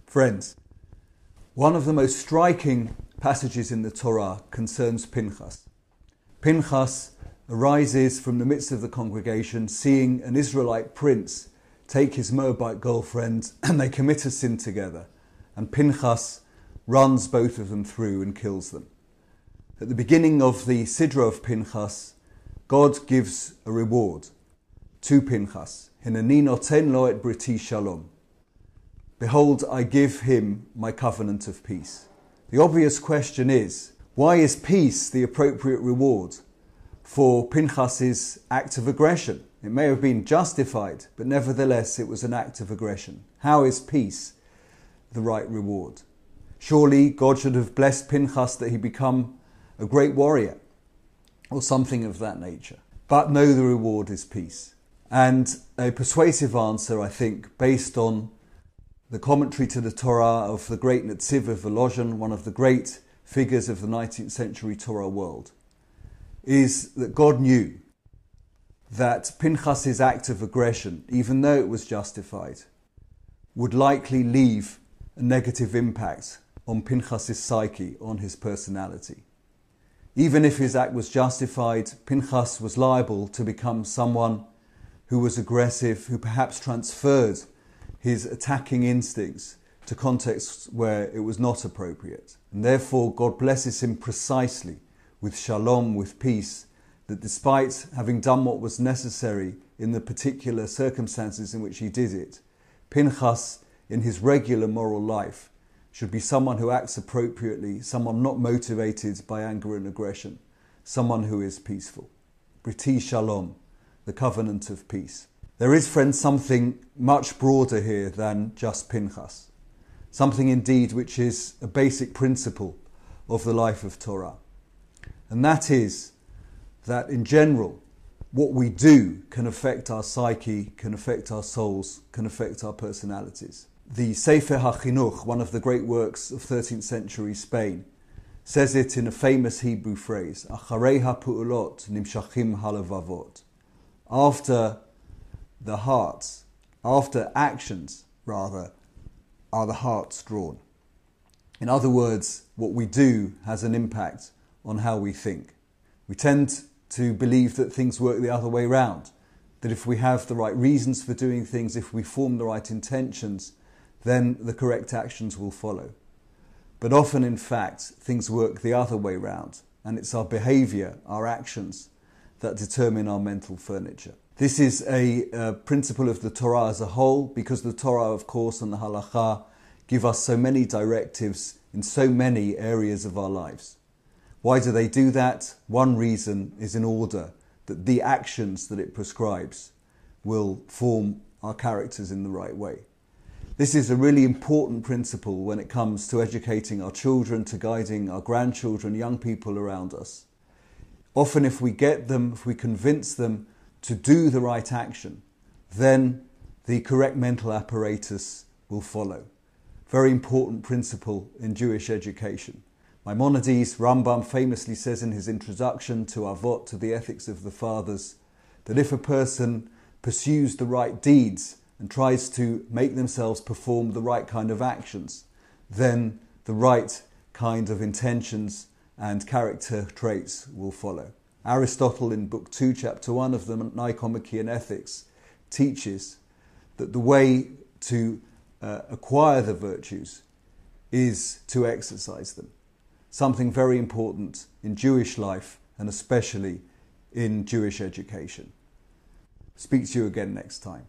Friends, one of the most striking passages in the Torah concerns Pinchas. Pinchas arises from the midst of the congregation, seeing an Israelite prince take his Moabite girlfriend, and they commit a sin together. And Pinchas runs both of them through and kills them. At the beginning of the Sidra of Pinchas, God gives a reward to Pinchas. Hineni noten lo et briti shalom. Behold, I give him my covenant of peace. The obvious question is, why is peace the appropriate reward for Pinchas's act of aggression? It may have been justified, but nevertheless it was an act of aggression. How is peace the right reward? Surely God should have blessed Pinchas that he become a great warrior or something of that nature. But no, the reward is peace. And a persuasive answer, I think, based on the commentary to the Torah of the great Netziv of Volozhin, one of the great figures of the 19th century Torah world, is that God knew that Pinchas's act of aggression, even though it was justified, would likely leave a negative impact on Pinchas's psyche, on his personality. Even if his act was justified, Pinchas was liable to become someone who was aggressive, who perhaps transferred his attacking instincts to contexts where it was not appropriate. And therefore God blesses him precisely with shalom, with peace, that despite having done what was necessary in the particular circumstances in which he did it, Pinchas, in his regular moral life, should be someone who acts appropriately, someone not motivated by anger and aggression, someone who is peaceful. Briti shalom, the covenant of peace. There is, friends, something much broader here than just Pinchas. Something indeed which is a basic principle of the life of Torah. And that is that in general, what we do can affect our psyche, can affect our souls, can affect our personalities. The Sefer HaChinuch, one of the great works of 13th century Spain, says it in a famous Hebrew phrase, Acharei ha'pu'ulot nimshachim halavavot. After the hearts, after actions, rather, are the hearts drawn. In other words, what we do has an impact on how we think. We tend to believe that things work the other way round, that if we have the right reasons for doing things, if we form the right intentions, then the correct actions will follow. But often, in fact, things work the other way round, and it's our behaviour, our actions, that determine our mental furniture. This is a principle of the Torah as a whole, because the Torah, of course, and the Halakha give us so many directives in so many areas of our lives. Why do they do that? One reason is in order that the actions that it prescribes will form our characters in the right way. This is a really important principle when it comes to educating our children, to guiding our grandchildren, young people around us. Often if we get them, if we convince them to do the right action, then the correct mental apparatus will follow. Very important principle in Jewish education. Maimonides, Rambam, famously says in his introduction to Avot, to the Ethics of the Fathers, that if a person pursues the right deeds and tries to make themselves perform the right kind of actions, then the right kind of intentions and character traits will follow. Aristotle in Book 2, Chapter 1 of the Nicomachean Ethics teaches that the way to acquire the virtues is to exercise them. Something very important in Jewish life and especially in Jewish education. Speak to you again next time.